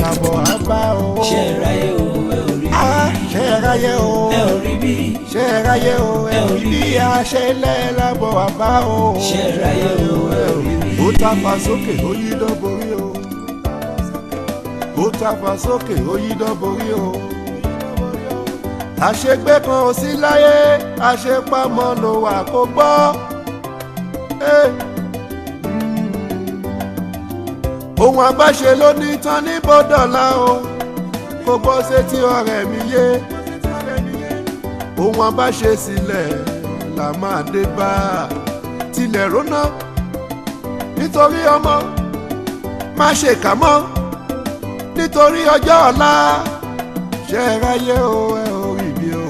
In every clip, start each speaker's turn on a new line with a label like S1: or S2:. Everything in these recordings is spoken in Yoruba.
S1: làbọ̀ àbá o.
S2: Seraye o ẹ ò rí bí.
S1: Seraye o
S2: ẹ ò rí bí.
S1: Seraye o ẹ ò rí bí àṣẹlẹ̀ làbọ̀ àbá o.
S2: Seraye o ẹ ò rí bí.
S1: Ó tàpá sókè ó yí dọ́borí o. Ó tàpá sókè ó yí dọ́borí o. Àṣegbé kan ò sí láyé àṣepamọ́ ló wà kó gbọ́. Ohun àgbàṣe ló ní tán ní bọ́dọ̀lá o, kò gbọ́ sétí ọ̀rẹ́ mi yé. Ohun àgbàṣe sílẹ̀ là máa dé bá tilẹ̀ róná nítorí ọmọ, má ṣe kà mọ́ nítorí ọjọ́ ọ̀la. Seraye o ẹ ò rí bí o,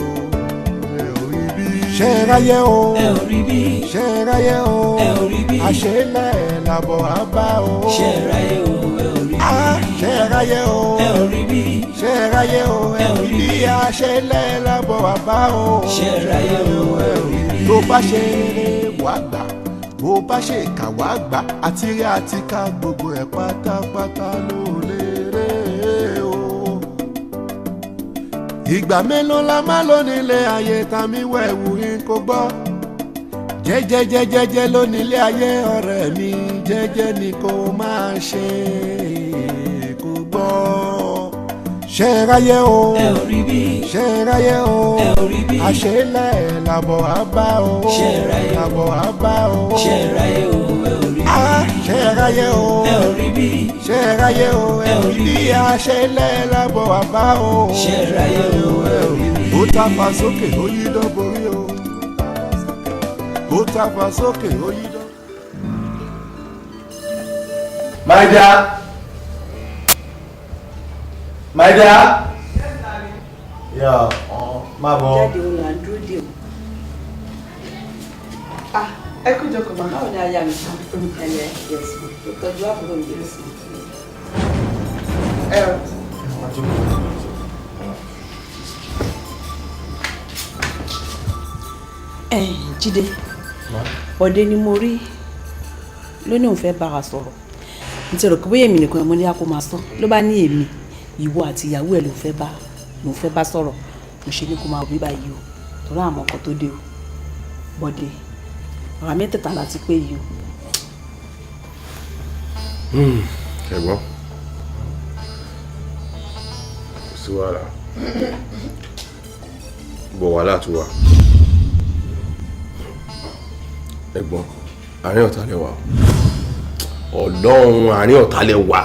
S1: ẹ ò rí bí. Seraye o
S2: ẹ ò rí bí.
S1: Seraye o
S2: ẹ ò rí bí.
S1: àṣẹlẹ̀ làbọ̀ àbá o.
S2: Seraye o ẹ ò rí bí.
S1: Seraye o
S2: ẹ ò rí bí.
S1: Seraye o ẹ ò rí bí àṣẹlẹ̀ làbọ̀ àbá o.
S2: Seraye o ẹ ò rí bí.
S1: Tó bá ṣe eré wàá gbà, bó bá ṣe kà wàá gbà, àti rí àti ká gbogbo ẹ̀ pátápátá ló lè rè o. Ìgbà mélòó la máa lò nílé ayé tàmí wẹ̀wù yín kó gbọ́. Jẹ́jẹ́jẹ́jẹ́jẹ́ ló nílé ayé ọ̀rẹ́ mi, jẹ́jẹ́ ni kò máa ṣe kó gbọ́. Seraye o
S2: ẹ ò rí bí.
S1: Seraye o
S2: ẹ ò rí bí.
S1: àṣẹlẹ̀ làbọ̀ àbá o.
S2: Seraye o
S1: làbọ̀ àbá o.
S2: Seraye o ẹ ò rí bí.
S1: Seraye o
S2: ẹ ò rí bí.
S1: Seraye o ẹ ò rí bí àṣẹlẹ̀ làbọ̀ àbá o.
S2: Seraye o ẹ ò rí bí.
S1: Ó tàpá sókè ó yí dọ́borí o. Ó tàpá sókè ó yí dọ́.
S3: My dear. My dear.
S4: Yes, darling.
S3: Yeah, má bọ̀.
S5: Jáde òun là ń dúró dè o.
S4: Ẹ kú jókòó ma.
S5: Báwo ni aya mi sọ? Ẹlẹ yẹsùn. Tó tọ́jú àbúrò mi yẹsùn.
S4: Ẹ rọ.
S5: Jídé, ọ̀dẹ ni mo rí lónìí òun fẹ́ bá wa sọ̀rọ̀. N ti rò pé bóyá èmi nìkan mo ní a kó máa sọ. Ló bá ní èmi, ìwọ àti ìyàwó ẹ̀ ló fẹ́ bá sọ̀rọ̀. Mo ṣe ní kó máa wí báyìí o. Torí àmọ́ ọkọ tó dé o. Bọ́dé, ọ̀rọ̀ mẹ́tẹ̀ẹ̀ta láti pé yìí o.
S6: Ẹ̀gbọ́n, kò sí wàhálà. Bọ̀ wàhálà tó wà. Ẹ̀gbọ́n, àárín ọ̀tá lẹ wà. Ọlọ́run àárín ọ̀tá lẹ wà.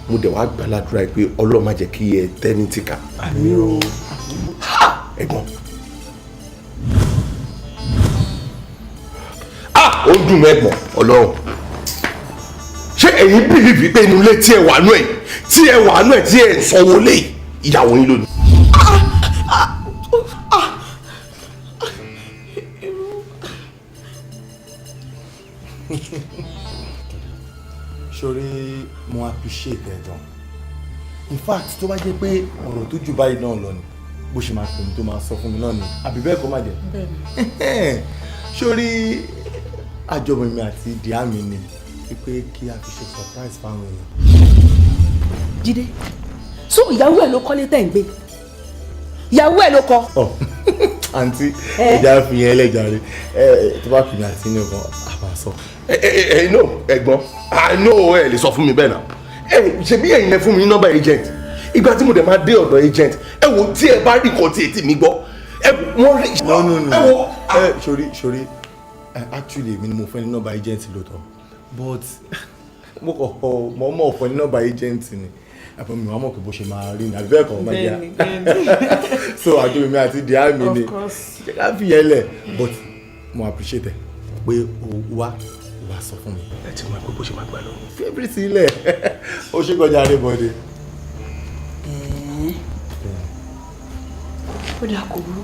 S6: Mo dẹ̀ wá gbàládùra pé Ọlọ́run má jẹ́ kí ẹ tẹ́ ní tìkà.
S3: Àmín o.
S6: Ẹ̀gbọ́n. Ó dùn mẹ́gbọ̀n Ọlọ́run. Ṣé ẹ̀yin bìlìbì pé inú ilé tí ẹ wà nú ẹ̀ tí ẹ sanwó lé ìyàwó yín lónìí?
S3: Sorry, mo appreciate ẹ gan. In fact, tó bá jẹ́ pé ọ̀rọ̀ tó jù báyìí náà lọ ni, bó ṣe máa pè mí tó máa sọ fún mi náà ni, àbí bẹ́ẹ̀ kọ́ má jẹ́. Bẹ́ẹ̀ni. Sorry, àjọmọ̀ mi àti ìdíyà mi ni pé kí a fi ṣe surprise fáwọn èèyàn.
S5: Jídé, so ìyàwó ẹ̀ ló kọ́lé tẹ̀ ń gbé? Ìyàwó ẹ̀ ló kọ́?
S3: Àǹtí, ẹja fi yẹn ẹlẹ́jàre, tó bá fi mi àti ní ọkàn àbàsọ.
S6: No, ẹ̀gbọ́n, no ẹ lè sọ fún mi bẹ́ẹ̀ náà. Ṣe bí ẹ̀yin lẹ fún mi ní nọ́mbà agent. Ìgbà tí mo dẹ̀ máa dé ọ̀dọ̀ agent, ẹ wo tí ẹ bá rí nǹkan tí etí mi gbọ́, wọ́n rí.
S3: No. Sorry, actually èmi ni mo fẹ́ ní nọ́mbà agent lóòótọ́, but mo kọ̀ mọ̀ fún ní nọ́mbà agent ni. Àpò mi wá mọ̀ pé bó ṣe máa rí ní àbí bẹ́ẹ̀ kọ́ máa jẹ́. So àjọ mi àti ìdíyà mi ni ká fi yẹn lẹ̀, but mo appreciate ẹ pé o wá sọ fún mi.
S6: Ẹ ti mọ̀ pé bó ṣe máa gbà lọ.
S3: Favourite sílẹ̀ ó ṣe kọjá Adébọ̀dé.
S5: Ó dà kò burú.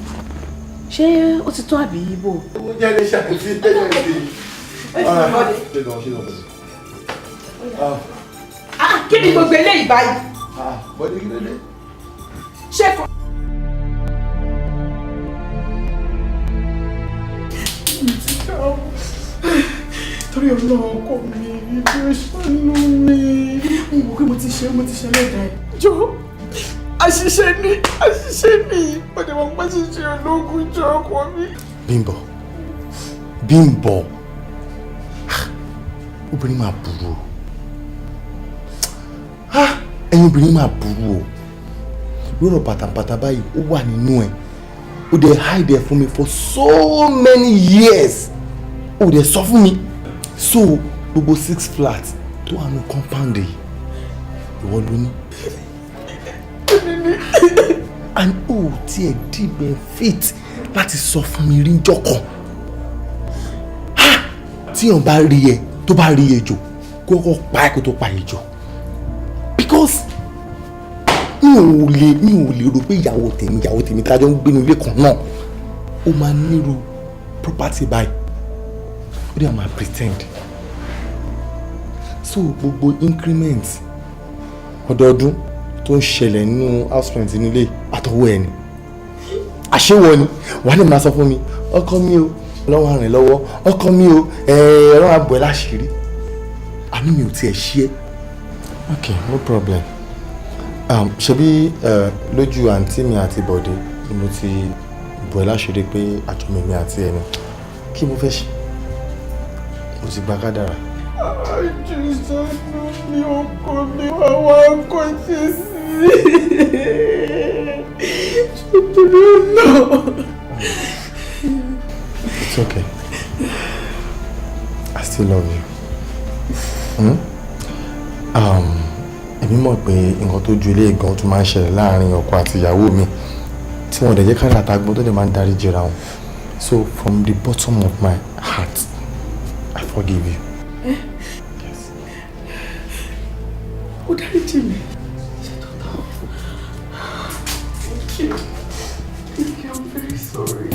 S5: Ṣé ó ti tó àbí ibo?
S3: Ó jẹ́ ilé iṣẹ́ àti tẹ́lẹ̀ sí i. Ṣé lọ.
S4: Kí ni gbogbo eléyìí báyìí?
S3: Bọ́dé kí ló dé?
S4: Ṣé kò. Torí Ọlọ́run kò ní ibi ìṣàánú mi. Mo kí mo ti ṣe lẹ́dàá ẹ̀. Jọ àṣìṣe ni mo dẹ̀ mọ̀ pé ṣíṣe ológun jọ ọkọ mi.
S3: Bímbọ́ obìnrin máa burú o ẹ̀yin obìnrin máa burú o lọ́rọ̀ pátápátá báyìí ó wà nínú ẹ̀ ó dẹ̀ hide ẹ̀ fún mi for so many years ó dẹ̀ sọ fún mi so gbogbo 6 flats tó wà ní compound yìí ìwọ ló ní and ó tiẹ̀ dìbẹ̀ fit láti sọ fún mi rí jọ́kàn tíyàn bá rí ẹ tó bá rí ejò kókó pa ẹ kó tó pa ejò because mi ò lè rò pé ìyàwó tèmi tájọ ń gbénu ilé kan náà ó máa nírú property báyìí ó dẹ̀ máa pretend so gbogbo increment ọdọọdún tó ń ṣẹlẹ̀ nínú house rent nílé àtọwọ́ ẹ̀ ni àṣewọ ni wà ní máa sọ fún mi ọkọ mi o ọlọ́wọ́ rìn lọ́wọ́ ọkọ mi o ẹ̀rọ àbọ̀ ẹ̀ láṣìírí àní mi ò tiẹ̀ ṣí ẹ́. Okay, no problem. Ṣebí lójú àǹtí mi àti Bọ̀dé ni mo ti bọ̀ ẹ́ láṣìírí pé àjọmọ̀ mi àti ẹni kí mo fẹ́ ṣe mo ti gba kádàrá.
S4: Àjùsọ̀nù ni ọkọ mi wá wá kọ́ ṣe sí. Ṣùgbọ́n náà.
S3: It's okay. I still love you. Èmi mọ̀ pé nǹkan tó ju ilé gan tó máa ń ṣẹlẹ̀ láàrin ọkọ àti ìyàwó mi tí wọ́n dẹ̀ jẹ́ kárí àtàgbọ́n tó dẹ̀ máa ń darí jìra wọn. So from the bottom of my heart, I forgive you. Yes.
S4: Ó dárí jì mí. Thank you. I'm very sorry.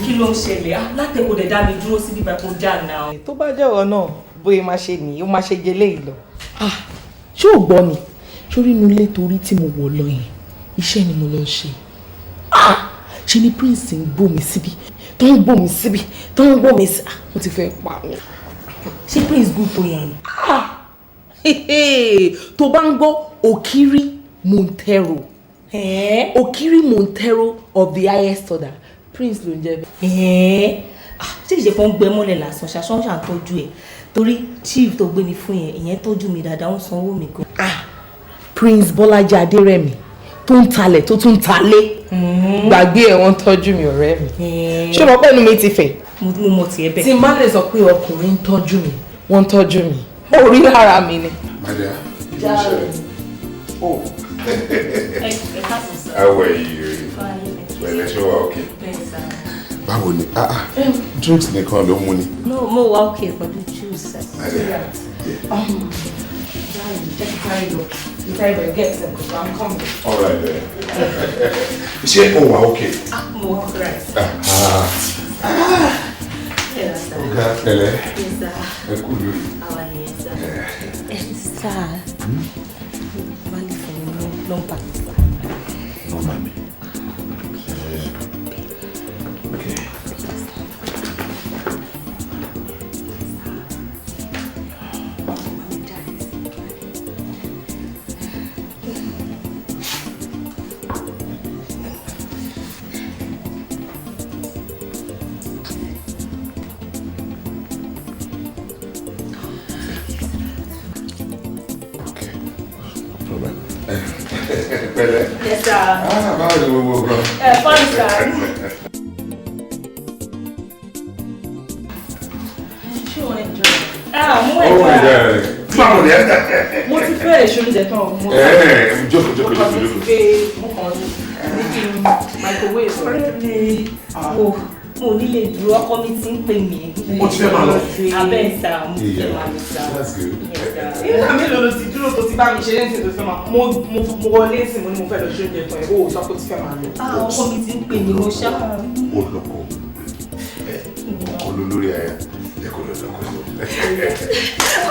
S5: Kí ló ń ṣẹlẹ̀? Látẹ̀kọ̀ dẹ̀ dá mi dúró síbi ìgbà kó já náà.
S7: Tó bá jẹ́wọ́ náà bóyá máa ṣe nìyí ó máa ṣe jẹ léyìí lọ. Ṣé ò gbọ́ ni? Sórí inú ilé torí tí mo wọ̀ lọ yẹn iṣẹ́ ni mo lọ ṣe. Ṣe ni Prince ń gbó mi síbi tó ń gbó mi síbi tó ń gbó mi sí. Mo ti fẹ́ pa mi.
S5: Ṣé Prince good tó yẹn?
S7: Tó bá ń gbọ́ Okiri Montero. Okiri Montero of the highest order. Prince ló ń jẹ́
S5: bẹ́ẹ̀. Ṣé ìṣe kan ń gbẹ mọ́lẹ̀ lásán ṣaṣọ́ ṣàtọ́jú ẹ̀ torí chief tó gbé mi fún yẹn ìyẹn tọ́jú mi dáadáa ń sanwó mi gan.
S7: Prince Bọ́lájí Adérẹ̀mí tó ń talẹ̀ tó tún talé. Gbàgbé ẹ̀ wọ́n tọ́jú mi ọ̀rẹ́ mi. Ṣé mo pẹ́nu mi ti fẹ̀?
S5: Mo mọ̀ tiẹ̀ bẹ́ẹ̀.
S7: Tí n bá lè sọ pé ọkùnrin ń tọ́jú mi wọ́n ń tọ́jú mi orí ara mi ni.
S8: Maria, oh. How are you? Well, ṣé wà okay? Báwo ni? Drinks nìkan ló mú ni.
S5: No, mo wà okay pẹ̀lú juice.
S8: Maria. All right then. Ṣé o wà okay?
S5: Mo wà correct.
S8: Ọ̀gá pẹ̀lẹ́. Ẹ kú lórí.
S5: Sir. Money for long package.
S8: No money. Okay.
S5: Yes, sir.
S8: Báwo ni gbogbo gan?
S5: Fine, sir. Ṣé wọ́n enjoy it? Mo enjoy it.
S8: Báwo ni ẹ?
S5: Mo ti fẹ́ èso oúnjẹ tán.
S8: Jókòó.
S5: Mo kàn ní kí n microwave.
S9: mo ní lè dúró ọkọ mi ti ń pè mí.
S6: Ó ti fẹ́ máa lọ.
S9: Abẹ́ sá mo ti fẹ́ máa lọ sá.
S6: That's good.
S7: Ìgbà mélòó ló ti dúró tó ti bá mi ṣe lẹ́sìn tó fẹ́ máa mo wọlé sí mo ní mo fẹ́ lọ ṣe oúnjẹ fún ẹ ó sọ pé ó ti fẹ́ máa lọ.
S9: Ọkọ mi ti ń pè mí mo ṣá.
S6: Ó lọ́kọ. Olólórí aya jẹ́ kó lọ lọ́kọ.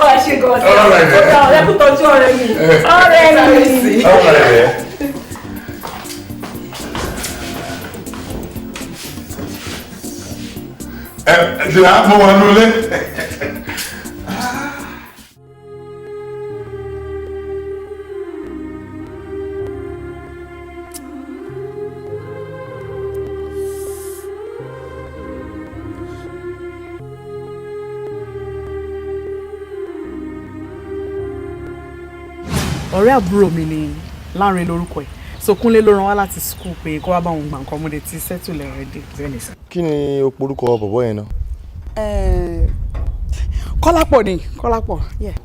S9: Ó ṣe gan-an sí ọ̀rẹ́ ọ̀rẹ́ kò tọ́jú ọ̀rẹ́ mi. Ọ̀rẹ́ mi.
S8: Ìdílé mo wà nulẹ̀.
S4: ọ̀rẹ́ àbúrò mi ni Láńre lórúkọ ẹ̀ so Kunle ló rán wá láti school pé kó wá bá òun gbà nǹkan ọmọdé tí settle already.
S3: Kí ni o porúkọ bọ̀bọ́ yẹn náà?
S4: Kọ́lápọ̀ ni Kọ́lápọ̀.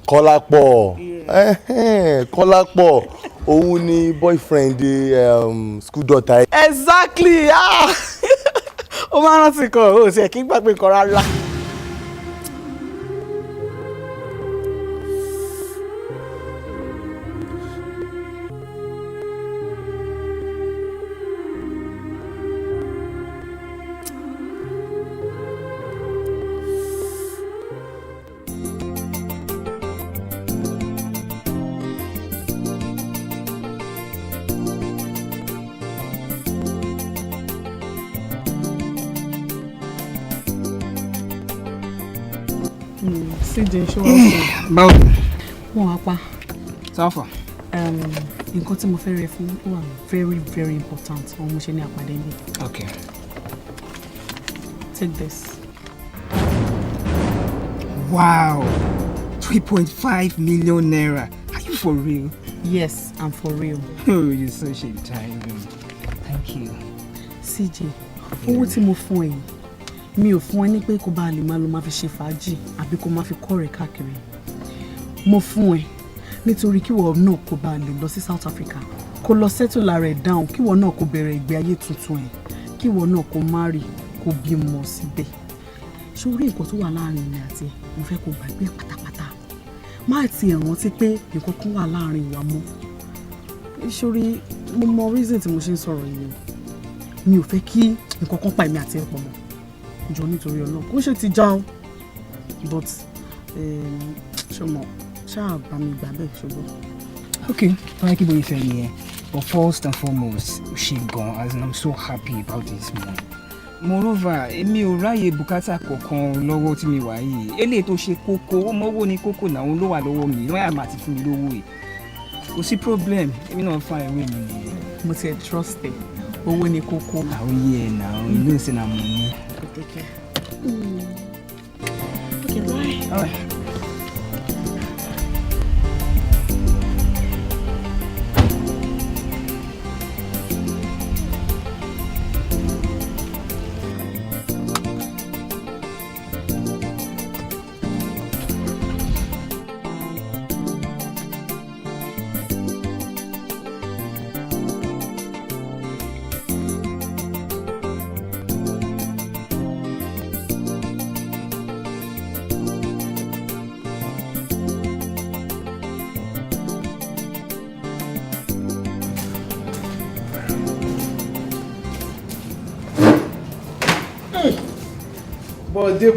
S3: Kọ́lápọ̀ Kọ́lápọ̀ òun ni boyfriend school daughter.
S4: Exactly ó máa rántí kan ó sì ẹ̀ kí n gbàgbé nǹkan rárá. CJ ṣé wọ́n fún
S10: báwo
S4: wọn wá pa
S10: sáfà
S4: nǹkan tí mo fẹ́ rẹ fún wà very very important àwọn mo ṣe ní àpàdé mi.
S10: okay
S4: take this.
S10: wow 3.5 million naira are you for real?
S4: Yes, I'm for real.
S10: Oh, you're such a time. Thank you.
S4: CJ owó tí mo fún ẹ yìí mi ò fún ẹ ní pé kó bá lè máa lọ máa fi ṣe fàájì àbí kó máa fi kọ́rẹ̀ káàkiri mo fún ẹ nítorí kíwọ náà kó bá lè lọ sí South Africa kó lọ settle lára ẹ̀ down kíwọ náà kó bẹ̀rẹ̀ ìgbé ayé tuntun ẹ̀ kíwọ náà kó marry kó bímọ síbẹ̀ sórí nǹkan tó wà láàrin mi àti mo fẹ́ kó gbàgbé pátápátá má ti ẹ̀ rántí pé nǹkan kan wà láàrin wa mọ́ sórí mo mọ reason tí mo ṣe ń sọ̀rọ̀ yìí mi ò fẹ́ kí nǹkan kan pa èmi àti ẹ̀ pọ̀ mọ́ jọ nítorí Ọlọ́run kó ṣe ti já o but ṣọmọ ṣáà bá mi gbà bẹ́ẹ̀ ṣùgbọ́n.
S10: okay thank you both here but first and foremost she gone as in I'm so happy about this man. Moreover èmi ò ráyè bùkátà kankan lọ́wọ́ tí mi wà yìí eléyìí tó ṣe kókó ọmọ owó ní kókó náà ló wà lọ́wọ́ mi lọ́yà máa ti fún mi lówó yìí kò sí problem èmi náà fa ìwé mi nìyẹn.
S4: mo ti ẹ̀ trust ẹ owó ní kókó.
S10: àwọn yìí ẹ̀ náà inú ìsìn náà mo ní.
S4: Take care. Okay, bye.
S10: All right.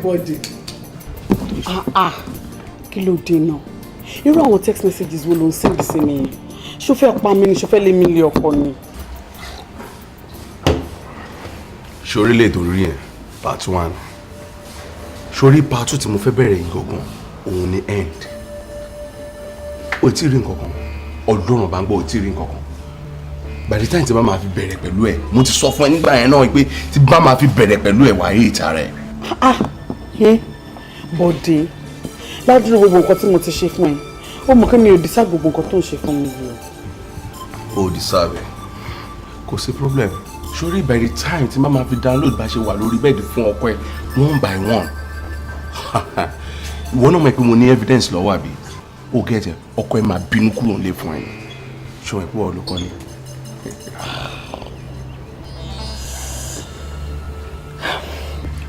S4: bọ́dé kí ló dé náà irú àwọn text messages wo ló ń send sí mi yẹn ṣó fẹ́ pa mí ni ṣó fẹ́ lé mi lé ọkọ ni.
S6: Ṣorí lè torí ẹ̀ part 1 ṣorí part 2 tí mo fẹ́ bẹ̀rẹ̀ yìí gangan òun ni end o tí rí nǹkan kan Ọlọ́run bá ń gbọ́ o tí rí nǹkan kan by the time tí bá máa fi bẹ̀rẹ̀ pẹ̀lú ẹ̀ mo ti sọ fún ẹ nígbà yẹn náà pé tí bá máa fi bẹ̀rẹ̀ pẹ̀lú ẹ̀ wáyé ìta rẹ̀.
S4: Bọ́dé ládùúgbò gbogbo nǹkan tí mo ti ṣe fún ẹ ó mọ̀ kí mi ò dísà gbogbo nǹkan tó ń ṣe fún mi yìí
S6: o deserve kò sí problem sórí by the time tí máa fi download bá ṣe wà lórí bẹ́ẹ̀dì fún ọkọ ẹ̀ one by one ìwọ náà mọ̀ pé mo ní evidence lọ́wọ́ àbí o get it ọkọ ẹ̀ máa bínú kúrò nílé fún ẹ ṣọ ẹ̀ pé ọ̀ ló kọ́ ni.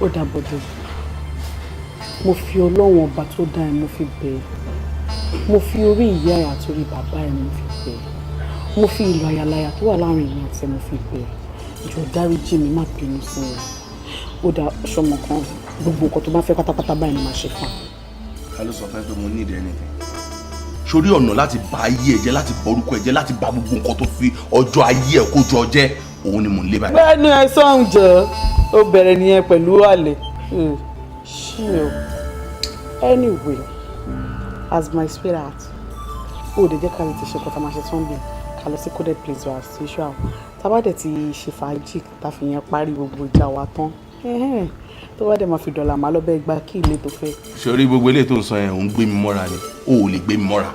S4: ó dàbọ̀dọ̀ mo fi ọlọ́run ọba tó dá ẹ mo fi bẹ̀ ẹ́ mo fi orí ìyá ẹ àtòrí bàbá ẹ mo fi bẹ̀ ẹ́ mo fi ìlú ayalaya tó wà láàrin ìyá àti ẹ mo fi bẹ̀ ẹ́ jọ̀ọ́ dáríjì mi má bínú sí mi ó dà ṣọmọ kan gbogbo nǹkan tó bá fẹ́ pátápátá báyìí ni màá ṣe fún un.
S6: ká ló sọ fẹ́ pé mo need anything sórí ọ̀nà láti bà ayé ẹ jẹ́ láti bà orúkọ ẹ jẹ́ láti bà gbogbo nǹkan tó fi ọjọ́ ayé ẹ kó jọ jẹ́ òun ni mò ń lé báyìí.
S4: bẹ́ẹ̀ ni ẹ sọ̀hún jẹ́ ó bẹ̀rẹ̀ nìyẹn pẹ̀lú àlè ṣé o anyway as my sweetheart ó lè jẹ́ ká lè ti ṣe kọ́ta máa ṣe sunday ká lọ sí coded place wa as usual tábàdẹ̀ ti ṣe fàájì táfi yẹn parí gbogbo ìjà wa tán tó bá dẹ̀ máa fi dọ̀là máa lọ bẹ́ẹ̀ gba kí ilé tó fẹ́.
S6: sórí gbogbo eléyìí tó ń sọ yẹn òun gbé mi mọ́ra ni o ò lè gbé mi mọ́ra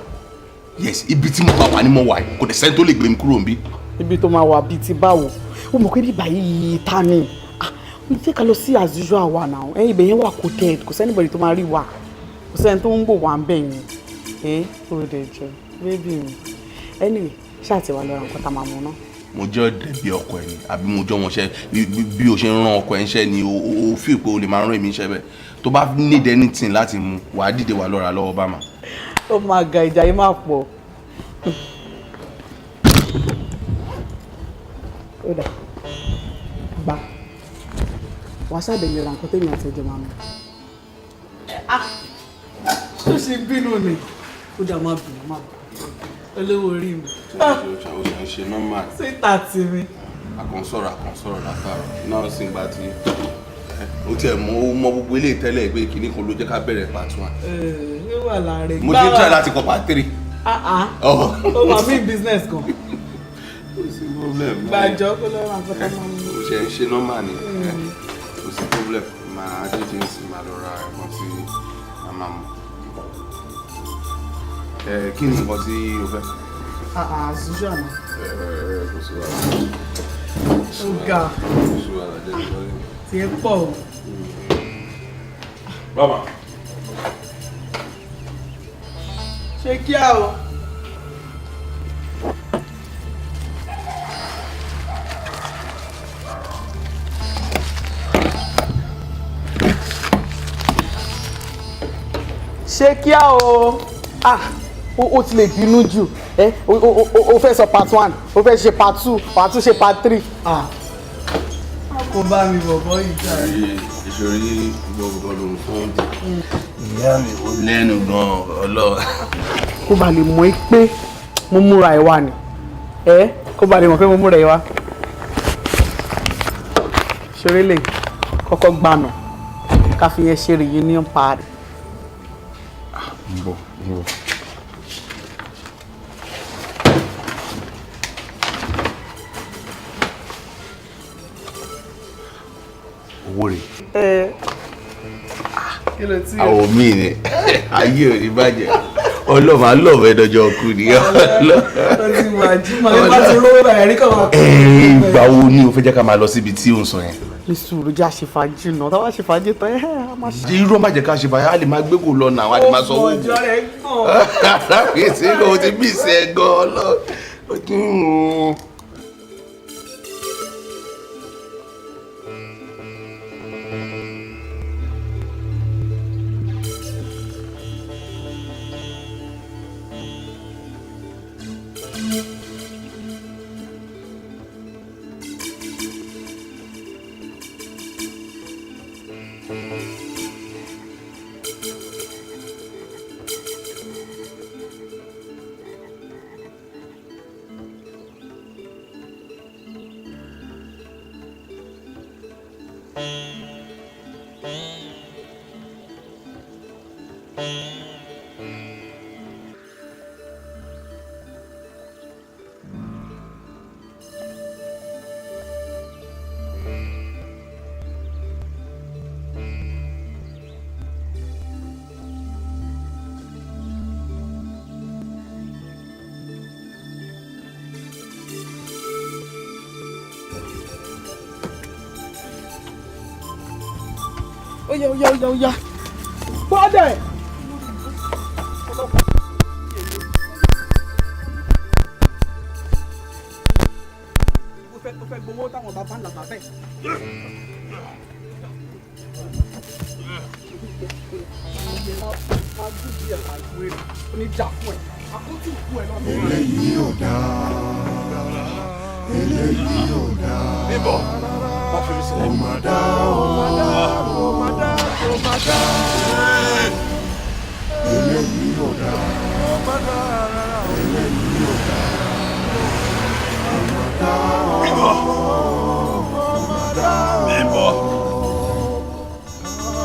S6: yes ibi tí mo bá wà ní mo wà yìí kò dẹ̀ sẹ́ni tó lè gbé mi kúrò níbí.
S4: ibi tó máa wà bíi ti báwo ó mọ̀ pé bíbá yìí ta ni mo fẹ́ ká lọ sí as usual wa náà ẹ̀yìn ibẹ̀ yẹn wà coded kò sẹ́ni bọ̀dì tó máa rí wa kò sẹ́ni tó ń bò wá ń bẹ̀ yẹn ó dẹ̀ jẹ́ bébì mi anyway ṣáà ti wà lọ́ra nǹkan tá a máa mú náà.
S6: mo jẹ́ ọ̀dẹ̀ bí ọkọ ẹ̀ ni àbí mo jọ wọn ṣẹ́ bí o ṣe ń rán ọkọ ẹ̀ ń ṣẹ́ ni o fi pé o lè máa rán èmi ṣẹ́ bẹ́ẹ̀ tó bá need anything láti mú wàá dìde wà lọ́ra lọ́wọ́ bá ma.
S4: ó máa ga ìjà yìí máa pọ̀ ó dà gbà wàá ṣàbẹ̀yẹ̀ ra nǹkan tẹ̀yìn àti ẹ̀jẹ̀ máa mú. ṣó ṣe bínú ni ó dà má bínú má bínú olówó orí mi.
S6: o ṣe ń ṣe normal.
S4: ṣé tààtì mi.
S6: àkànṣọ̀rọ̀ látàrọ̀ náà sì ń gbà tí o tiẹ̀ mọ gbogbo eléyìí tẹ́lẹ̀ pé kìíní kan ló jẹ́ ká bẹ̀rẹ̀ part 1.
S4: ẹ wà láàrin.
S6: mo ti try láti kọ part 3.
S4: ó máa bí business kan.
S6: kò sí problem.
S4: gbàjọ kó lọ ra nǹkan tó máa ń mú.
S6: o ṣe ń ṣe normal ni kò sí problem máa dídí ń sìn máa lọ ra ẹ̀kan tí a máa mú. kí ni nǹkan tí o fẹ́?
S4: àzújọ àná.
S6: kò sí wàhálà.
S4: ó ga
S6: kò sí wàhálà jẹ́ ìgbọ́lẹ̀.
S4: tí ẹ pọ̀ o.
S6: Bàbá.
S4: ṣé kí á o. ṣé kí á o. ó ti lè bínú jù ó fẹ́ sọ part 1 ó fẹ́ ṣe part 2 part 2 ṣe part 3. kò bá mi bọ̀bọ̀ yìí jáde.
S6: ìṣòrí gbogbo lòun fún ìyá mi ò lẹ́nu gan-an ọlọ́ọ̀.
S4: kó ba lè mọ̀ ẹ́ pé mo múra ẹ̀ wá ni kó ba lè mọ̀ pé mo múra ẹ̀ wá. ṣeré lè kọ́kọ́ gbànà ká fi yẹn ṣe reunion party.
S6: ń bọ̀. owó rẹ̀.
S4: kí ló tí.
S6: àwọn míì ni ayé ò ní bàjẹ́ ọlọ́mọ alọ́ọ̀fẹ́ dọjọ́ ọkù ni.
S4: ó ti wà jí mọ̀ nípa tí olówó bẹ̀rẹ̀ rí kàn wá.
S6: ìgbà wo ni o fẹ́ jẹ́ ká máa lọ síbi tí ò ń sọ yẹn.
S4: ní sùúrù jẹ́ àṣefàájì náà táwa ṣèfàájì tán a máa ṣe.
S6: irú ọmọ àjẹká ṣe báyà á lè máa gbé kò lọ nà àwọn àdè máa sọ owó.
S4: ọjọ́ rẹ̀ gbọ̀n.
S6: rákèsí kò ti bí ìṣẹ́ gan-an lọ. Oya. Padà. Ó fẹ́ gbowó táwọn bàbá ńlá bàbá ẹ̀.
S10: jẹ pàlùwẹ̀ ó ní jà fún ẹ àkótú ìkú ẹ náà.
S1: eléyìí ò dáa eléyìí ò dáa
S6: bíbọ̀ wọ́n fi mi sílẹ̀.
S1: ó má dá ó má dá ó má dá ó má dá eléyìí ò dáa ó má dá eléyìí ò dáa ó má dá
S6: bíbọ̀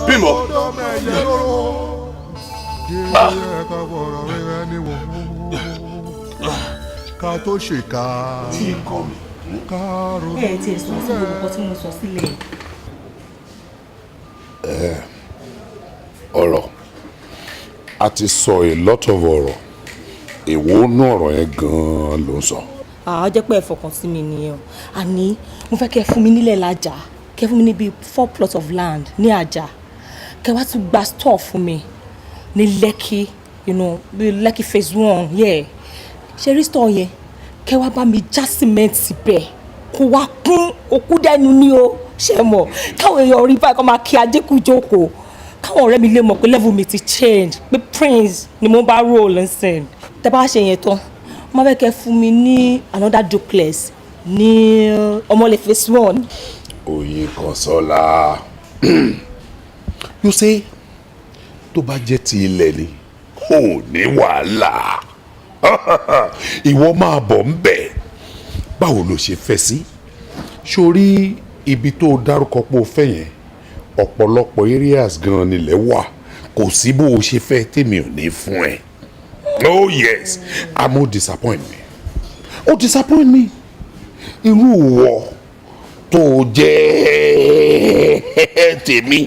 S6: bíbọ̀ bíbọ̀.
S1: ká tó ṣèkà.
S6: tí ì kọ́ mi.
S9: ẹ ti sọ sí gbogbo tí mo sọ sílẹ̀.
S8: ọ̀rọ̀ a ti sọ a lot of ọ̀rọ̀ èwo nú ọ̀rọ̀ yẹn gan-an ló ń sọ.
S9: àá jẹ́ pé ẹ fọkàn sí mi nìyẹn o àní mo fẹ́ kẹ́ fún mi nílẹ̀ lájà kẹ́ fún mi níbi 4 plots of land ní àjà kẹ́ wá tún gba store fún mi ní Lekki bí Lekki phase 1 yeah ṣe rí store yẹn kẹ́ wá bá mi já cement síbẹ̀ kó wá kún òkú dẹnu ní o ṣe mọ̀ káwọn èèyàn rí báyìí kó máa kí ajékù jókòó káwọn ọ̀rẹ́ mi lè mọ̀ pé level mi ti change pé prince ni mo bá roll nsìn tẹ́ bá ṣe yẹn tán mo fẹ́ kẹ́ fún mi ní another duplex ní Ọmọlé phase 1.
S8: Oyin Kọ́sọ́lá you see tó bá jẹ́ ti ilẹ̀ ni ò ní wàhálà ìwọ máa bọ̀ ń bẹ̀ báwo ló ṣe fẹ́ sí sórí ibi tó dárúkọ pé o fẹ́ yẹn ọ̀pọ̀lọpọ̀ areas gan nílẹ̀ wà kò sí bó o ṣe fẹ́ tèmi ò ní fún ẹ oh yes àmọ́ disappoint me ó disappoint me irú wọ tó jẹ́ tèmi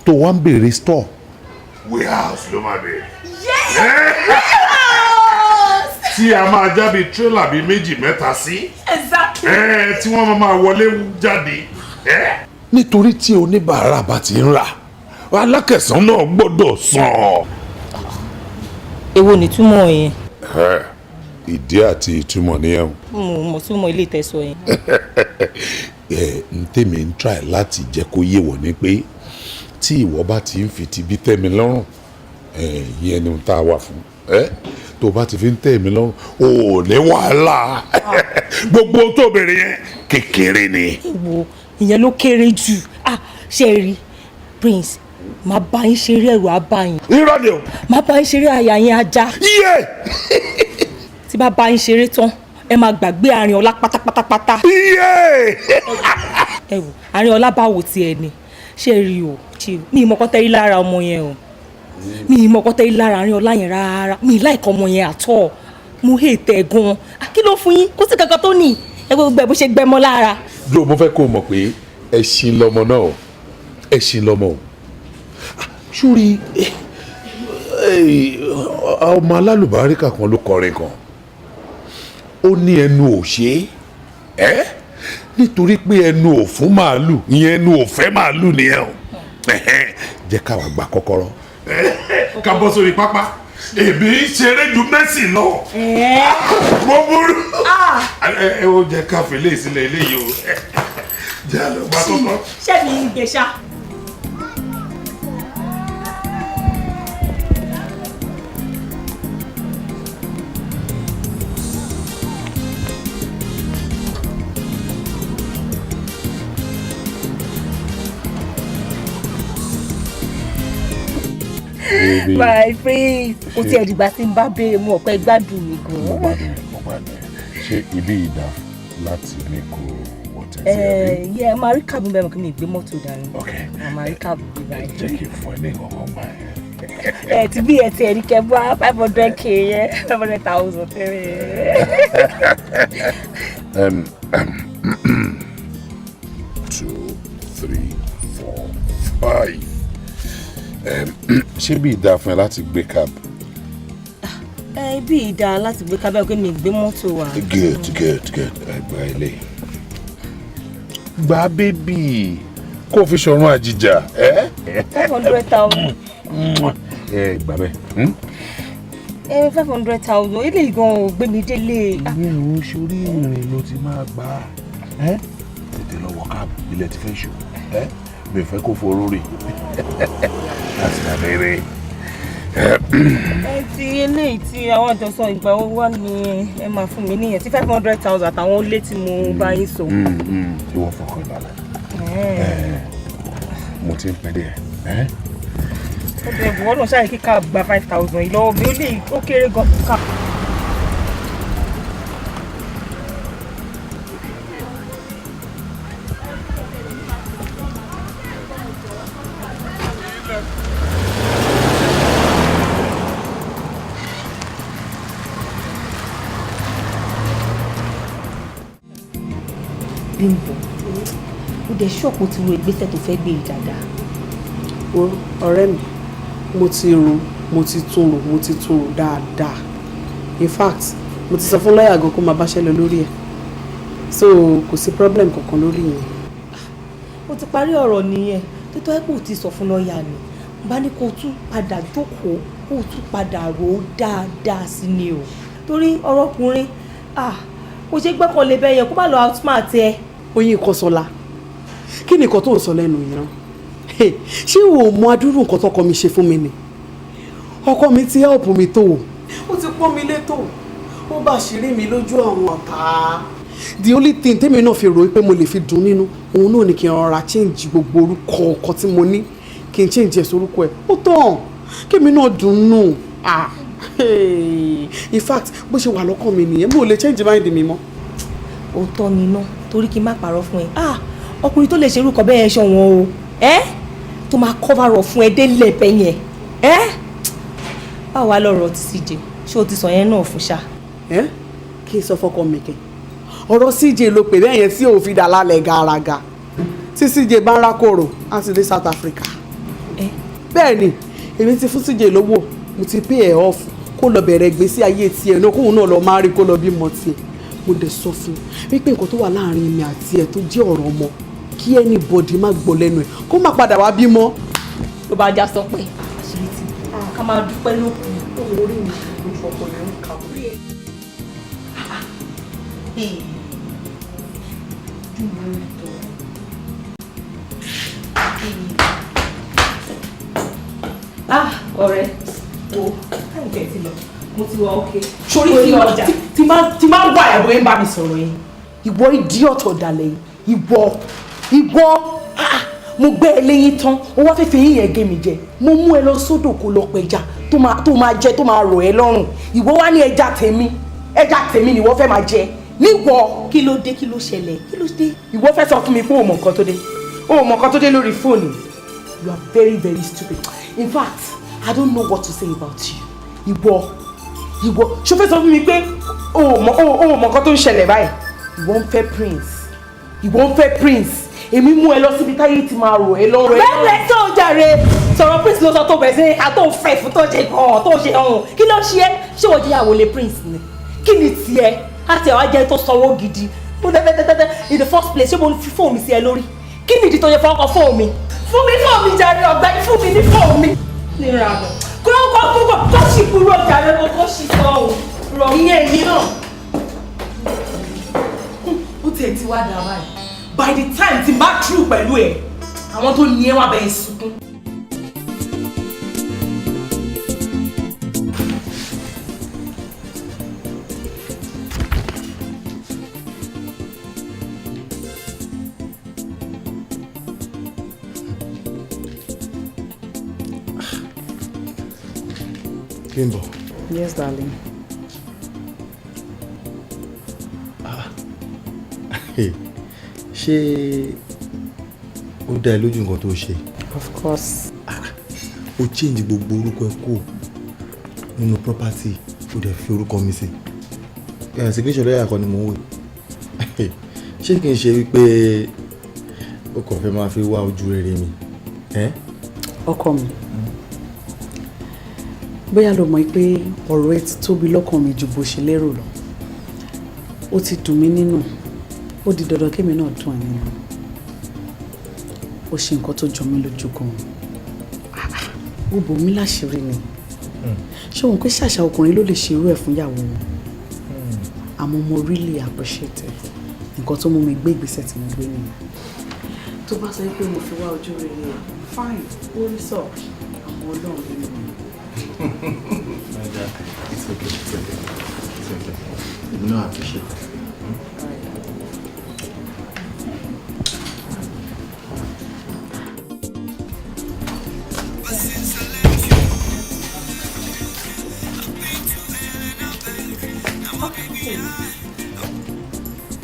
S8: tó wá ń bèrè store warehouse ló máa bẹ̀rẹ̀. tí a máa jábí tírélà bíi méjì mẹ́ta sí. tí wọ́n máa wọlé jáde. nítorí tí oníbàárà bá ti ń rà alákẹ̀sán náà gbọ́dọ̀ san.
S9: èwo ni túmọ̀ yẹn.
S8: ìdí àti ìtumọ̀ nìyẹn.
S9: mo túmọ̀ ilé ìtẹ̀sọ̀ yẹn.
S8: n tèmi ń try láti jẹ́ kó yé wọ̀ ni pé tí ìwọ bá ti ń fi ti bí tẹ́ mi lọ́rùn yẹn ni tá a wà fún tó bá ti fi ń tẹ́ mi lọ́rùn ò ní wàhálà gbogbo tó bèrè yẹn kékeré ni.
S9: ìwọ ìyẹn ló kéré jù ṣe rí prince máa bá yín ṣeré ẹ̀rù abáyín.
S8: irọ́ ni o.
S9: máa bá yín ṣeré àyà yín ajá. tí bá bá yín ṣeré tán ẹ máa gbàgbé àárín ọlá pátápátápátá. ẹ wò àárín ọlá báwo tiẹ̀ ni ṣe rí o mi ìmọ̀kọ́ tẹ́rí lára ọmọ yẹn o mi ìmọ̀kọ́ tẹ́rí lára àárín ọlá yẹn rárá mi láìkọ́ ọmọ yẹn àtọ̀ mo hate ẹ̀ gan-an kí ló fún yín kó sì kankan tó nì ẹ gbogbo ẹ bó ṣe gbẹmọ lára.
S8: dúró mo fẹ́ kó o mọ̀ pé ẹṣin lọmọ náà ẹṣin lọmọ o sórí ọmọ alálùbáríkà kan ló kọrin kan ó ní ẹnu ò ṣe é nítorí pé ẹnu ò fún màálù ìyẹn ẹnu ò fẹ́ màálù nìyẹn o jẹ́ ká wá gba kọ́kọ́rọ́ ká bọ́ sórí pápá èmi ṣeré ju Messi lọ mo burú ẹ ó jẹ́ ká fèlè sílẹ̀ eléyìí o jẹ́ àlọ́ gba kọ́kọ́rọ́.
S9: ṣebí ń gbèsà. My prince o ti ẹ̀dìgbà tí n bá béèrè mú ọ̀pẹ gbádùn mi gan.
S8: mo gbádùn ṣé ibi ìdá láti ní kó wọ́tẹ́ sí ẹbí.
S9: yẹ máa rí káàbù bẹ́ẹ̀ mọ̀ kí mi gbé mọ́tò dání.
S8: ok
S9: máa rí káàbù bí báyìí.
S8: jẹ́ kí n fún ẹ ní ìkọ̀kọ̀ gbà yẹn.
S9: ti bí ẹ ti ẹ̀rí kẹ́ bá 500k yẹn 500,000 tẹ́lẹ̀.
S8: 2, 3, 4, 5. ṣé bí ìdá fún ẹ láti gbé cab.
S9: bí ìdá láti gbé cab pé mi gbé mọ́tò wa.
S8: good ẹgbà ilé gba bébì kó fi ṣọrun àjìjà.
S9: 500,000.
S8: gbà bẹ́ẹ̀.
S9: 500,000 eléyìí gan ò gbé mi délé.
S8: ìyẹn ò sórí ìrìn ló ti máa gbà á tètè lọ wọ káàbù ilẹ̀ ti fẹ́ ṣù mi fẹ́ kó foró rè láti dàbẹ̀rẹ̀
S9: ti eléyìí tí àwọn àjọsọ ìgbà owó wà ní ẹ máa fún mi nìyẹn tí 500,000 àtàwọn ilé tí mo bá yín sọ.
S8: ìwọ fọkàn balẹ̀ mo ti ń pẹ́ dé ẹ̀.
S9: ó bẹ̀rẹ̀ bùwọ́ náà ṣáà kíkà gba 5,000 yìí lọ́wọ́ mi ó lè ó kéré gan kíkà.
S5: Bímbọ́ ó dẹ̀ ṣọ́ọ̀pù ti ro ìgbésẹ̀ tó fẹ́ gbé dáadáa.
S4: ọ̀rẹ́ mi mo ti rò mo ti tún rò dáadáa in fact mo ti sọ fún lọ́ọ̀yà gan kó máa báṣẹ́ lọ lórí ẹ̀ so kò sí problem kankan lórí yẹn.
S5: ó ti parí ọ̀rọ̀ nìyẹn títọ́ ẹ̀ kò ti sọ fún lọ́ọ̀yà ni bá ní kó tún padà jókòó kó tún padà rò ó dáadáa sí ni o torí ọ̀rọ̀ ọkùnrin kò ṣe gbẹ́kànlé bẹ́ẹ̀ yẹn kó má lọ outsmart ẹ.
S4: Oyin Kọ́sọ́lá kí ni nǹkan tó ń sọ lẹ́nu yìí rán ṣé o mọ adúrú nǹkan tọkọ mi ṣe fún mi ni ọkọ mi ti help mi tó ó ti pọ́n mi létò ó bá ṣírí mi lójú àwọn ọ̀tá the only thing tèmi náà fi rò pé mo lè fi dùn nínú òun náà ni kí n rọra change gbogbo orúkọ ọkọ tí mo ní kí n change ẹ̀sọ́ orúkọ ẹ̀ ó tán kémi náà dùn nù in fact bó ṣe wà lọ́kàn mi nìyẹn mo lè change mind mi mọ́.
S5: òótọ́ ni náà torí kí n má parọ́ fún ẹ ọkùnrin tó lè ṣe irúkọ bẹ́ẹ̀ ṣọ wọn o tó máa cover up fún ẹ délé bẹ́ẹ̀ yẹn báwo wá lọ́rọ̀ ti CJ ṣé o ti sọ yẹn náà fún ṣá.
S4: kí n sọ fọkọ mi kẹ ọ̀rọ̀ CJ ló pè bẹ́ẹ̀ yẹn tí òun fi dà lálẹ́ gàràgà tí CJ bá ń rákòrò á ti dé South Africa. bẹ́ẹ̀ ni èmi ti fún CJ lówó mo ti pay ẹ̀ off kó lọ bẹ̀rẹ̀ ìgbésí ayé tiẹ̀ náà kóun náà lọ máa rí kó lọ bímọ tiẹ̀ mo dẹ̀ sọ fún wípé nǹkan tó wà láàrin mi àti ẹ̀ tó jẹ́ ọ̀rọ̀ ọmọ kí anybody má gbọ́ lẹ́nu ẹ̀ kó má padà wá bímọ.
S5: ló bá já sọ pé àṣírí ti ká máa dúpẹ́ lókun òun orí mi lójú ọkọ rẹ̀ ń kà orí ẹ̀. ọ̀rẹ́ wo káyọ̀ kẹ́ ti lọ mo ti wọ ókè.
S7: sórí tí máa ń wà ẹ̀bùn ẹ̀ ń bá mi sọ̀rọ̀ yẹn. ìwọ idiot ọ̀dàlẹ̀ ìwọ mo gbé ẹ lẹ́yìn tán ó wá fẹ́fẹ́ yín yẹn gé mi jẹ mo mú ẹ lọ sódò kó lọ pẹja tó máa jẹ tó máa rọ̀ ẹ́ lọ́rùn ìwọ wá ní ẹja tèmi ni wọ́n fẹ́ máa jẹ níwọ.
S5: kí ló dé kí ló ṣẹlẹ̀ kí ló dé.
S7: ìwọ fẹ́ sọ fún mi pé o mọ̀ nǹkan tó dé lórí fóònù. You are very very stupid. In fact, I don't know what to say about you. Ìwọ ṣó fẹ́ sọ fún mi pé o mọ̀ nǹkan tó ń ṣẹlẹ̀ báyìí. Ìwọ ń fẹ́ prince. Èmi mú ẹ lọ síbi táyé ti máa rò ẹ́ lọ́rọ̀ ẹ.
S5: bẹ́ẹ̀ tó jàre sọ̀rọ̀ prince ló sọ tó bẹ̀ sí àtò fẹ́ fún tó ṣe gan-an tó ṣe ọ̀hún kí ló ṣe é ṣé wọ́n jẹ́ àwòlé prince ni kí ni tiẹ̀ àti àwọn ajẹ́ tó sanwó gidi tó tẹ́tẹ́tẹ́tẹ́ in the first place ṣé mo fi fóònù mi sí ẹ lórí kí ni ìdí tó yẹ fọwọ́kọ fóònù mi fún mi jàre ọ̀gbẹ́ni fún mi ní fóònù mi. nira lọ kó sì kúrò jàre kó sì sọ ọ̀hún ìyẹn èmi náà.
S7: ó tiẹ̀ ti wá dà báyìí by the time tí n bá true pẹ̀lú ẹ̀ àwọn tó ní ẹ wá bẹ̀rẹ̀ sunkún.
S3: Bimbo.
S4: Yes, darling.
S3: Ṣé ó dá ẹ lójú nǹkan tó ṣe?
S4: Of course.
S3: Ó change gbogbo orúkọ ẹ kó nínú property ó dẹ̀ fi orúkọ mi sí. Signature lọ́yà kan ni mo ń wò. Ṣé kìí ṣe wípé ó kàn fẹ́ máa fi wá ojú rere mi?
S4: Ọkọ mi. Bóyá lo mọ̀ pé ọ̀rọ̀ ẹ ti tóbi lọ́kàn mi ju bó ṣe lérò lọ. Ó ti dùn mí nínú. Ó di dandan kémi náà dùn ẹ́ nínú. Ó ṣe nǹkan tó jọ mí lójú gan-an. Ó bò mí láṣìírí ni. Ṣé òun pé ṣàṣà ọkùnrin ló lè ṣe irú ẹ̀ fún ìyàwó wọn? Àmọ́ mo really appreciate it. Nǹkan tó mú mi gbé ìgbésẹ̀ tí mo gbé nìyẹn. Tó bá sọ pé mo fi wá ojú rere fine, ó rí sọ àwọn Ọlọ́run nínú mi.
S3: It's okay. It's okay. You know I appreciate it.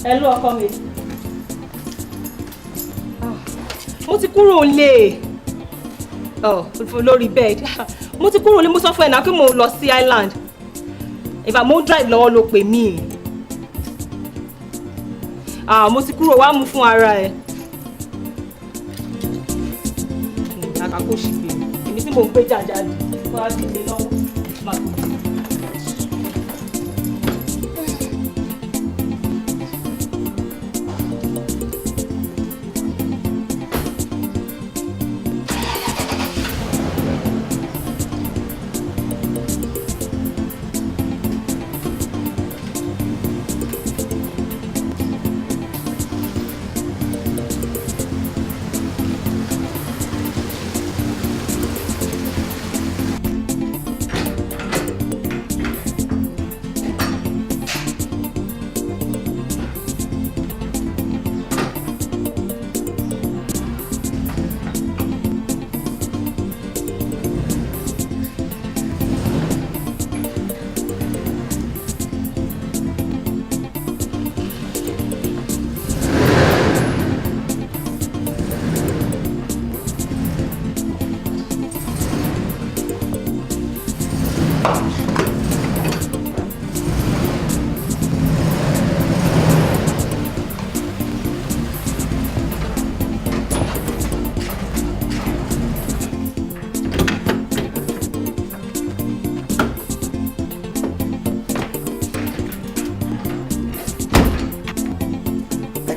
S9: Hello, ọkọ mi. Mo ti kúrò nílé. Lórí bed. Mo ti kúrò nílé, mo sọ fún ẹ náà pé mo lọ sí island. Ìbá mo drive lọ́wọ́ ló pè mí. Mo ti kúrò wá mú fún ara ẹ. Àkàkọ́ ṣì gbé. Èmi tí mo ń gbé jàjáde. Wọ́n á dìde lọ́wọ́. Máa kú.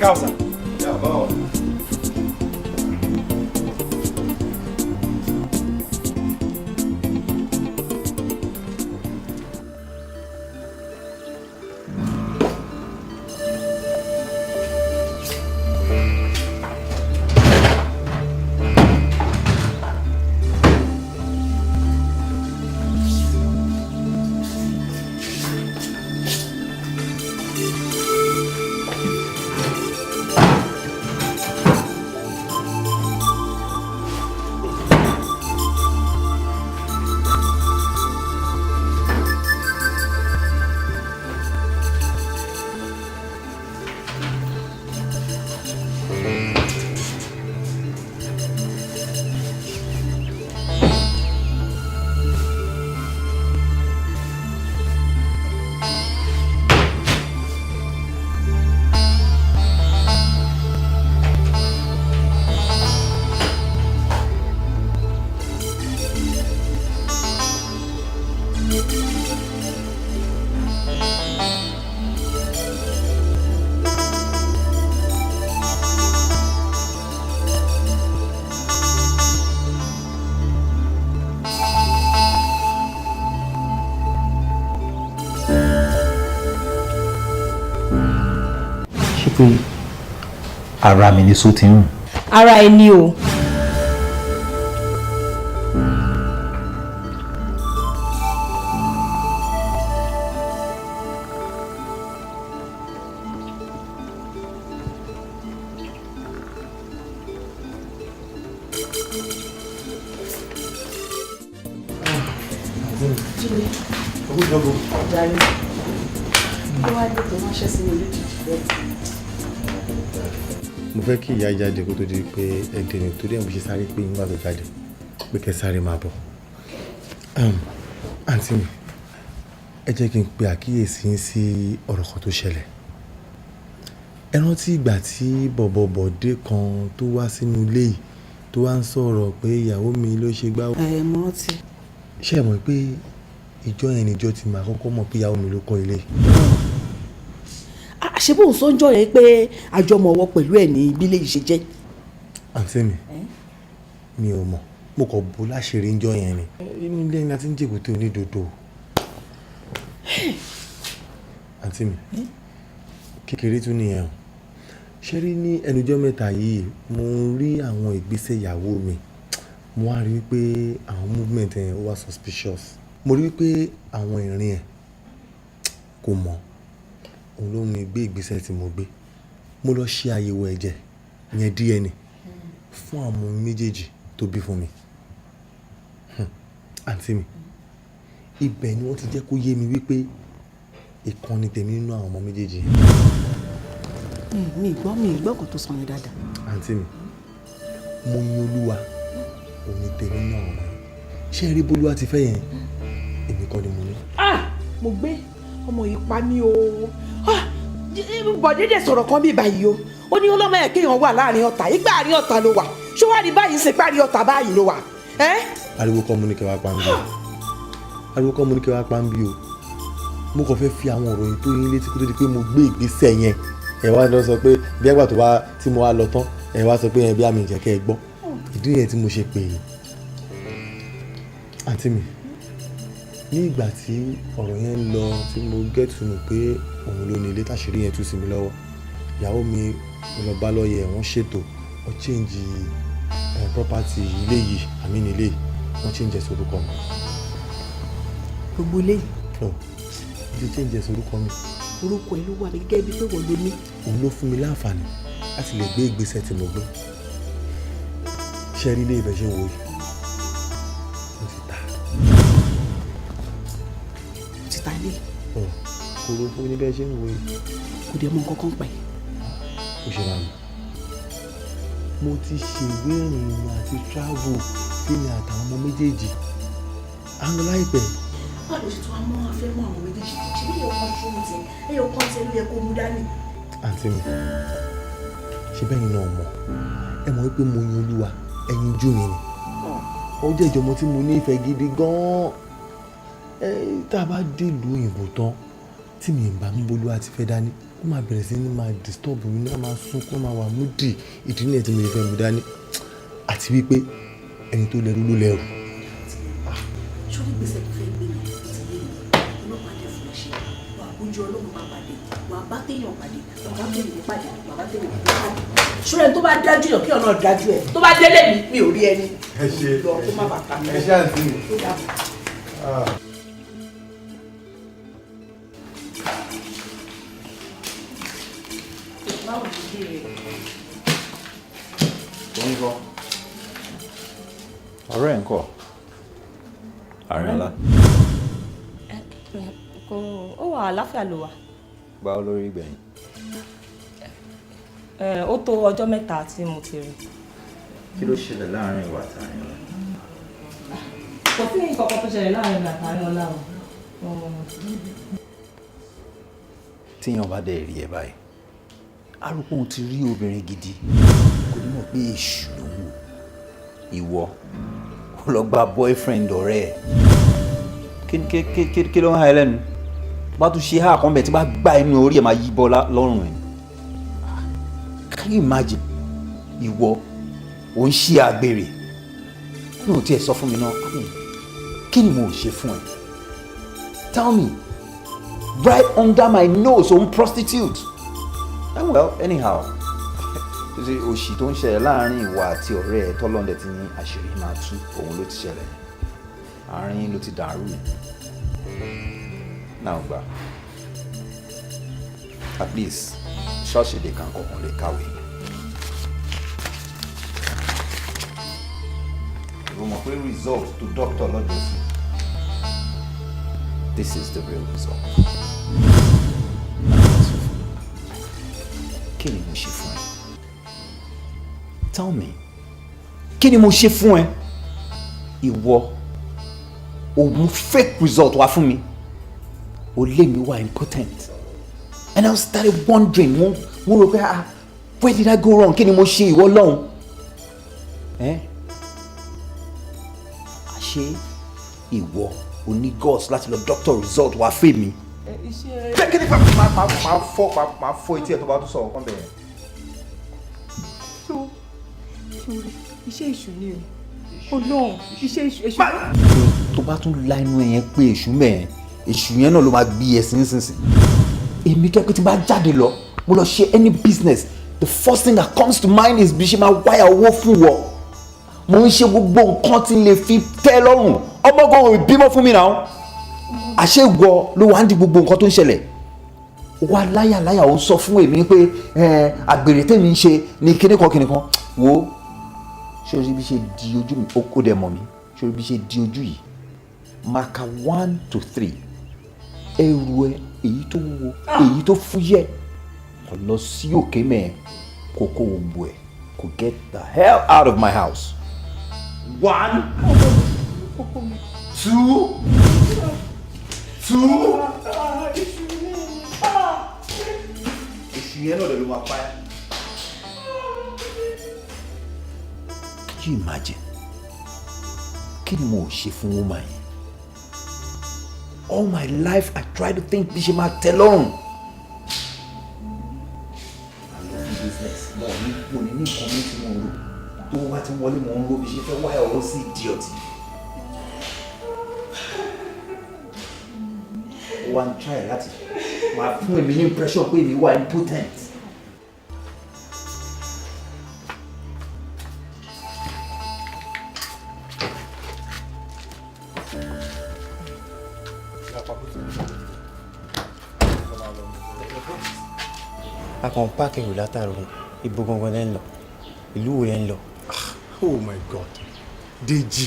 S11: Causa.
S3: Yeah, bom.
S11: Pé ara mi ni só ti ń rùn.
S9: Ara ẹ ni o.
S3: Mo fẹ́ kí ìyá jáde kó tó di pé ẹ̀dẹ̀ ni torí ẹ̀ mo ṣe sáré pé nígbà tó jáde pé kẹ́ sáré máa bọ̀. Àǹtí mi, ẹ jẹ́ kí n pe àkíyèsí sí ọ̀rọ̀ kan tó ṣẹlẹ̀. Ẹ rántí ìgbà tí bọ̀bọ̀bọ̀dé kan tó wá sínú ilé yìí tó wá ń sọ̀rọ̀ pé ìyàwó mi ló ṣe gbá.
S5: Mo rántí.
S3: Ṣé ẹ mọ̀ pé ìjọ yẹn níjọ́ ti máa kọ́kọ́ mọ̀ pé ìyàwó mi ló kọ́ ilé?
S5: Ṣé bóun sọ́njọ́ yẹn pé àjọmọ̀wọ́ pẹ̀lú ẹ̀ ní ìbílẹ̀ yìí ṣe jẹ́?
S3: Àǹtí mi ò mọ̀, mo kàn bó láṣìírí ńjọ́ yẹn ni. Inú ilé ni a ti ń jèbúté onídodo. Àǹtí mi, kékeré tún nìyẹn o. Ṣé rí ní ẹnujọ́ mẹ́ta yìí mo ń rí àwọn ìgbésẹ̀ ìyàwó mi mo wá rí pé àwọn movement ẹ̀ ó wá suspicious. Mo rí pé àwọn ìrìn ẹ̀ kò mọ̀. Òun ló mú gbé ìgbésẹ̀ tí mo gbé. Mo lọ ṣe àyẹ̀wò ẹ̀jẹ̀ ìyẹn DNA fún àwọn méjèèjì tó bí fún mi. Àǹtí mi, ibẹ̀ ni wọ́n ti jẹ́ kó yé mi wípé ìkan ni tèmi nínú àwọn ọmọ méjèèjì.
S5: mi ìgbọ́ kan tó sọ yẹn dáadáa.
S3: Àǹtí mi, mo yin Olúwa òun ni tèmi nínú àwọn ọmọ yẹn. Ṣé rí bólúwa ti fẹ́ yẹn èmi kọ́ ni mo ní.
S7: mo gbé ọmọ yìí pa mí o. Bọ̀dé dẹ̀ sọ̀rọ̀ kan bí báyìí o. Ó ní ọlọ́mọ ẹ̀ kéèyàn wà láàrin ọ̀tá. Ìgbà àárín ọ̀tá ló wà. Ṣó wá ní báyìí ṣe párí ọ̀tá báyìí ló wà.
S3: Ariwo kọ́ mo ní kẹ́ wá pa ń bí o. Ariwo kọ́ mo ní kẹ́ wá pa ń bí o. Mo kàn fẹ́ fi àwọn ọ̀rọ̀ yìí tó yín létí kó tó di pé mo gbé ìgbésẹ̀ yẹn. Ẹ wá lọ sọ pé bí ẹgbà tó wá tí mo wá lọ tán ẹ wá sọ pé ẹ bí àmì ìjẹ́kẹ́ ẹ gbọ́. Ìdí yẹn tí mo ṣe pè é. Àǹtí mi, ní ìgbà tí ọ̀rọ̀ yẹn ń lọ tí mo get to know pé òun ló ní ilé táṣírí yẹn tú sí mi lọ́wọ́, ìyàwó mi lọ bá lọ́ọ̀yẹ̀ wọ́n ṣètò wọ́n change property ilé yìí àmì ní ilé yìí wọ́n change ẹ̀sìn orúkọ mi.
S5: Gbogbo ilé.
S3: wọ́n ti change ẹ̀sìn orúkọ mi.
S5: Orúkọ ẹ ló wà ní gẹ́gẹ́ bí pé wọ́n ló ní.
S3: Òun ló fún mi láǹfààní láti lè gbé ìgbésẹ̀ tí mo gbé. Ṣé rí ilé ìbẹ̀ ṣe wò yìí? Mo ti ta.
S5: Ti ta ilé.
S3: Kòrò fún ní bẹ́ẹ̀ ṣe ń wò yìí.
S5: Kò dé mọ nǹkan kan pẹ̀.
S3: Ó ṣe máa ń mo ti ṣèwé ìrìnnà àti travel fíìmù àtàwọn ọmọ méjèèjì. À ń lọ láìpẹ́.
S5: Báwo ló ṣe tún wá mọ́ afẹ́ mọ́ àwọn méjèèjì? Ṣé bí ẹ̀yọ̀ kan ṣó ti ẹ̀yọ̀ kan tẹ́lú yẹ kó mú dání?
S3: Àǹtí mi, ṣe bẹ́yìn náà mọ̀. Ẹ mọ̀ wípé mo yin Olúwa, ẹ̀yin ojú mi ni. Ó jẹ́ ìjọmọ tí mo ní ìfẹ́ gidi gan-an. Tá a bá dé ìlú òyìnbó tán tí mi ń bá mú Olúwa ti fẹ́ dání, ó máa bẹ̀rẹ̀ sí ní máa disturb mi ní, ó máa sunkún, ó máa wà moody. Ìdí nìyẹn tí mo lè fẹ́ mú dání. Àti wípé ẹni tó lẹ́rú ló lẹ́rù.
S5: Ṣé orí gbèsè tó fẹ́ gbé mi ti lé mi? Ọlọ́pàá dé fún ẹṣin. Wà á bójú ọlọ́run máa pàdé. Wà á bá téèyàn pàdé. Wà á bá téèyàn pàdé. Wà á bá téèyàn pàdé. Ṣọ́rẹ́ tó bá dájú yàn kí ọ̀nà dájú ẹ̀. Tó bá délé mi ò rí ẹni.
S3: Ẹ ṣe
S5: lọ tó má bàa ta mi.
S3: ẹ ṣe àǹtí mi.
S5: Ó dàbọ̀. Báwo ni ìdí rẹ̀?
S11: ọ̀rẹ́ ẹ̀ ń kọ́ Arinola.
S9: Ó wà àláfíà ló wà.
S11: Gba olórí gbẹ̀yìn.
S9: Ó tó ọjọ́ mẹ́ta tí mo ti rí.
S11: Kí ló ṣẹlẹ̀ láàrin ìwà àti Arinola?
S9: Kò sí nǹkan kan tó ṣẹlẹ̀ láàrin ìgbà àti Arinola o.
S11: Tíyàn bá dẹ̀ rí ẹ báyìí, arúgbó òun ti rí obìnrin gidi, kò ní mọ̀ pé èṣù ló wù. Ìwọ ó lọ gba boyfriend ọ̀rẹ́ ẹ̀. Kí ló ń ha ẹ lẹ́nu? Bá tún ṣe háà kan bẹ̀ tí bá gbá inú orí ẹ̀ máa yí bọ́ lọ́rùn ẹ̀. Can you imagine? Ìwọ ò ń ṣe àgbèrè. Mi ò tiẹ̀ sọ fún mi náà. Kí ni mo ò ṣe fún ẹ? Tell me. Right under my nose, òun prostitute. Well, anyhow, òṣì tó ń ṣẹlẹ̀ láàrin ìwà àti ọ̀rẹ́ ẹ̀ tọ́lọ́ndẹ̀ tí ní àṣírí máa tú òun ló ti ṣẹlẹ̀. Àárín ló ti dàrú. Now gbà. At least ṣọ́ọ̀ṣì lè kàn kọ̀ọ̀kan lè kàwé. Ìròmọ̀ pé result to doctor lọ́jọ́ sí. This is the real result. Kí ni mo ṣe fún ẹ? Tell me. Kí ni mo ṣe fún ẹ? Ìwọ ò mú fake result wá fún mi. O lé mi wá impotent. And I started wondering, mo rò pé where did I go wrong? Kí ni mo ṣe ìwọ lọ́hùn? Àṣé ìwọ o ní guts láti lọ doctor result wá fún mi. Kí ni máa fọ́ etí ẹ̀ tó bá tún sọ̀rọ̀ kan bẹ̀rẹ̀.
S9: Iṣẹ́ èṣù ni o. Ọlọ́run, iṣẹ́ èṣù.
S11: Tó bá tún la inú ẹ̀yẹn pé èṣù mẹ́ẹ̀, èṣù yẹn náà ló máa gbé ẹ sínsìnsìn. Èmi kẹ́kọ̀ọ́ tí bá jáde lọ, mo lọ ṣe any business, the first thing that comes to mind is bí ṣe máa wáyà owó fún wọ. mo ń ṣe gbogbo nǹkan tí n lè fi tẹ́ lọ́rùn ọmọ gan ò bímọ fún mi náà àṣé ìwọ ló wá ń di gbogbo nǹkan tó ń ṣẹlẹ̀ wá láyàláyà ó sọ fún èmi pé àgbèrè tèmi ń ṣe ní kíníkan wo ṣé o bí ṣe di ojú mi ó dẹ̀ mọ̀ mi ṣé o bí ṣe di ojú yìí maka 1 to 3 ẹrù ẹ èyí tó wúwo èyí tó fúyẹ́ kò lọ sí òkè mẹ́ẹ̀ kókó gbogbo ẹ̀ kò get the hell out of my house. 1 2 èsì yẹn náà lè ló máa pa ẹ́. Can you imagine? Kí ni mo ṣe fún woman yẹn? All my life I try to think bí ṣe máa tẹ́ lọ́rùn. I love business. Mo ní nǹkan mi tí mo ń rò. Tó wá tí wọlé mo ń rò bí ṣe fẹ́ wáyà ọ̀rọ̀ sí idiot. Ó wá ń try láti máa fún èmi ní impression pé èmi wà impotent.
S12: a kàn páàkì ìrù látàrọ ibo gangan lẹ́ ń lọ ìlú wo lẹ́ ń lọ.
S3: Oh my God, Deji,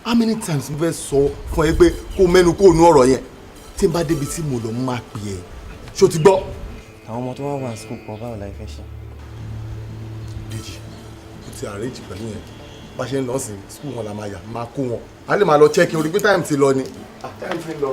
S3: how many times mo fẹ́ sọ fún ẹ pé kó mẹ́nu kó nu ọ̀rọ̀ yẹn tí n bá débi tí mo lọ máa pè é ṣó ti gbọ́.
S12: àwọn ọmọ tó wá wà ní school pọ̀ báwo la fẹ́ ṣe.
S3: Deji, o ti arrange pẹ̀lú yẹn bá ṣe ń lọ sí school wọn la máa yà máa kó wọn a lè máa lọ check in orí pé time ti lọ ni. Time ti lọ.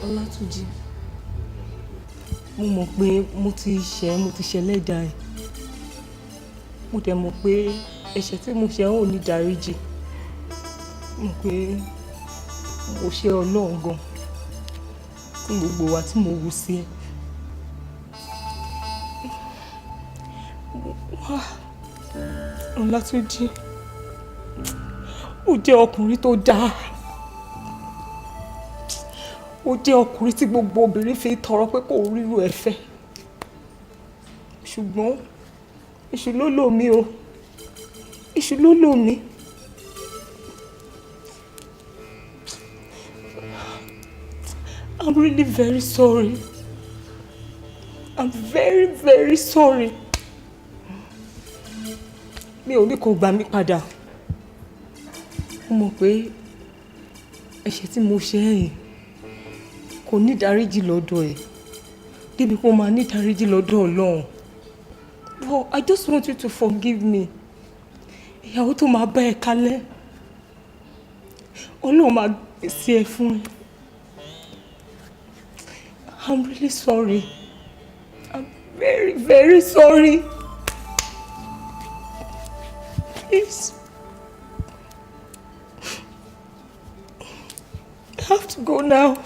S9: Ọlátúnjí, mo mọ̀ pé mo ti ṣẹlẹ́dà ẹ̀. Mo dẹ̀ mọ̀ pé ẹ̀ṣẹ̀ tí mo ṣẹ̀ ò ní dáríjì. Mo pé mo ṣe Ọlọ́run gan fún gbogbo wa tí mo wù sí ẹ. Ọlátúnjí, ó jẹ́ ọkùnrin tó dáa. Ó jẹ́ ọkùnrin tí gbogbo obìnrin fi tọrọ pé kò ríru ẹ̀ fẹ́. Ṣùgbọ́n èṣù ló lò mí o. Èṣù ló lò mí. I'm really very sorry. I'm very, very sorry. Mi ò ní kó gbà mí padà. Mo mọ̀ pé ẹ̀ṣẹ̀ tí mo ṣẹ̀ yìí kò ní ìdáríjì lọ́dọ̀ ẹ̀ débi kó máa ní ìdáríjì lọ́dọ̀ Ọlọ́run. But I just want you to forgive me. Ìyàwó tó máa bá ẹ kalẹ̀ Ọlọ́run máa gbèsè ẹ fún ẹ. I'm really sorry. I'm very, very sorry. Please. I have to go now.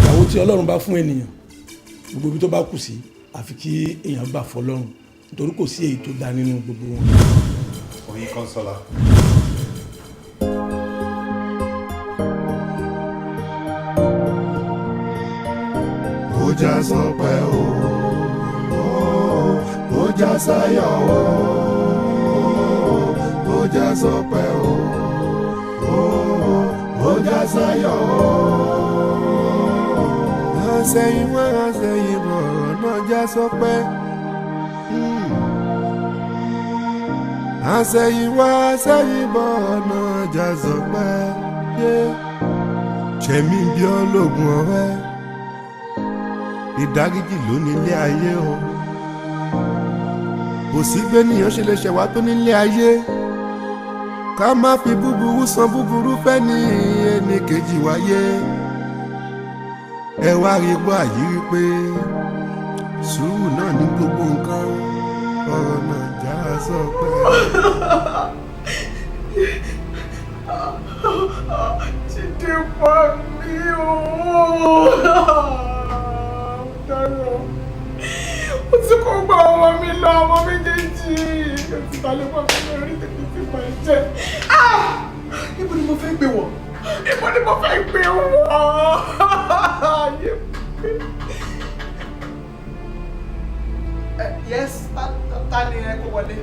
S13: Ìyàwó tí Ọlọ́run bá fún ènìyàn gbogbo ibi tó bá kù sí àfi kí èèyàn gbà fọ́lọ́run nítorí kò sí èyí tó dá nínú gbogbo wọn.
S3: Oyin Kọ́nsọ́lá. ó já sọpẹ́ o ó
S1: já sáyọ̀ ó já sọpẹ́ ó já sáyọ̀ àṣẹ̀yìnwá àṣẹ̀yìnbọ̀ náà já sọpẹ́ àṣẹ̀yìnwá àṣẹ̀yìnbọ̀ náà já sọpẹ́ ṣẹ̀mí bí ológun ọ̀rẹ́ ìdáríjì ló nílé ayé o kò sí gbénìyàn ṣe lè ṣẹ̀wá tó nílé ayé ká má fi búburú san búburú fẹ́ ní ẹnì kejì wáyé ẹ wá rí gbọ́ àyírí pé sùúrù náà ní gbogbo nǹkan ọ̀rọ̀ náà já sọpẹ́.
S14: Jídé pa mí o. Ó ti kó gba ọmọ mi lọ ọmọ méjèèjì. Ó ti balẹ̀ pọ̀ fún mi orí tètè ti bàjẹ́. Ibo ni mo fẹ́ gbé wọ̀? Ibo ni mo fẹ́ gbé wọ̀? Yes, ta ni ẹ kó wọlé?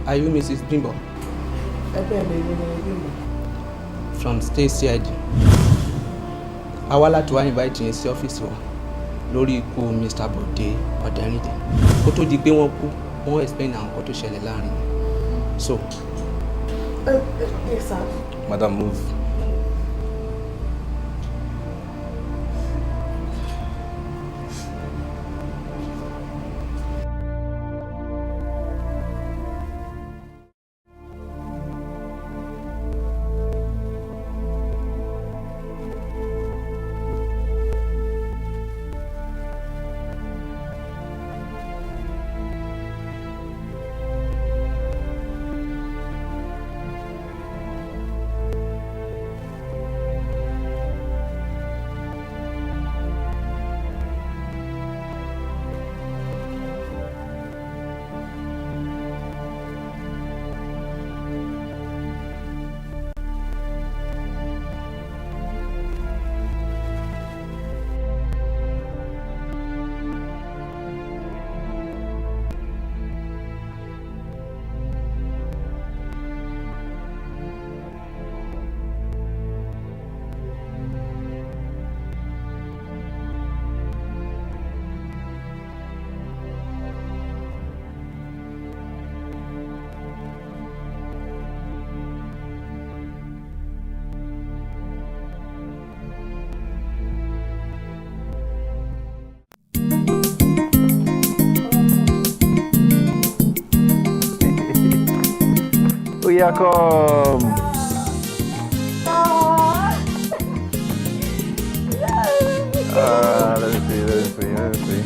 S12: Are you Mrs. Bimbo? From State CID. Àwa láti wá invite yín sí ọ́fíìsì wa lórí ikú Mr. Bode paternity. Kó tó di pé wọ́n kú, wọ́n explain àwọn nǹkan tó ṣẹlẹ̀ láàrin. So.
S14: Yes, sir.
S11: Madam, move.
S15: Oya, come. Let me see.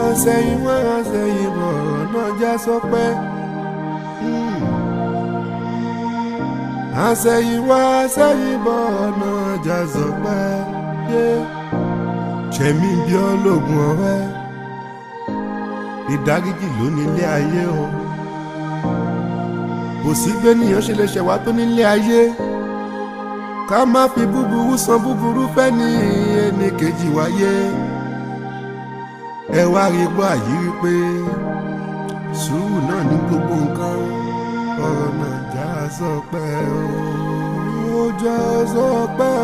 S1: àṣẹ̀yìnwá àṣẹ̀yìnbọ̀ náà já sọpẹ́ àṣẹ̀yìnwá àṣẹ̀yìnbọ̀ náà já sọpẹ́ ṣẹ̀mí bí ológun ọ̀rẹ́ ìdáríjì ló nílé ayé o kò sí gbénìyàn ṣe lè ṣẹ̀wá tó nílé ayé ká má fi búburú san búburú fẹ́ ní ẹnì kejì wáyé ẹ wá rí gbọ́ àyírí pé sùúrù náà ní gbogbo nǹkan ọ̀rọ̀ náà já sọpẹ́ ó já sọpẹ́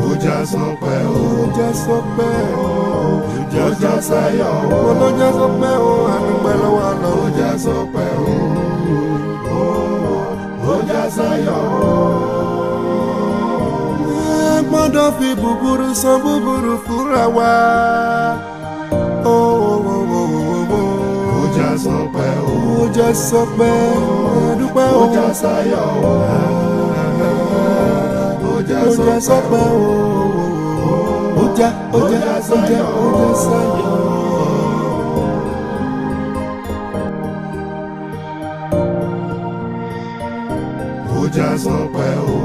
S1: ó já sọpẹ́ ó já sọpẹ́ ó já sáyọ̀ ó já sọpẹ́ ó àdúpẹ́ lọ́wọ́ àlọ́ ó já sọpẹ́ ó já sáyọ̀ gbọ́dọ̀ fi búburú san búburú fúnra wa. Ó já sọpẹ́ ó jẹ́ sọpẹ́ dúpẹ́ o.
S16: ó já sáyọ̀ o. ó já sọpẹ́ o.
S1: ó já sáyọ̀ o.
S16: ó já sọpẹ́ o.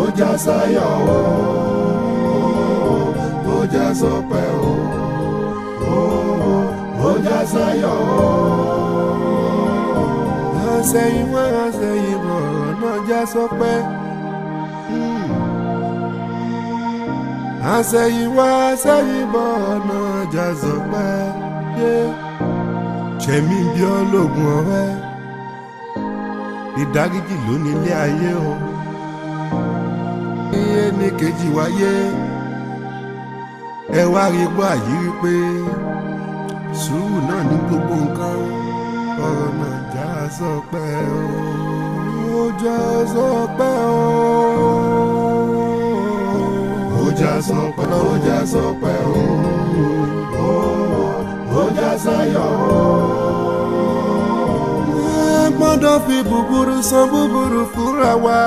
S16: ó já sáyọ̀ o. ó já sọpẹ́ o. ó já sáyọ̀ o.
S1: àṣẹ̀yìnwá àṣẹ̀yìnbọ̀ náà já sọpẹ́. àṣẹ̀yìnwá àṣẹ̀yìnbọ̀ náà já sọpẹ́. ṣẹ̀mí bí ológun ọ̀rẹ́ ìdáríjì ló ní ilé ayé o. iye ní kejì wáyé ẹ wá rí bọ́ àyírí pé sùúrù náà ní gbogbo nǹkan. ọ̀rọ̀ náà já sọpẹ́ o. ó já sọpẹ́ o.
S16: ó já sọpẹ́ o. ó já sọpẹ́ o. ó já sáyọ̀ o.
S1: gbọ́dọ̀ fi búburú san búburú fúnra wa.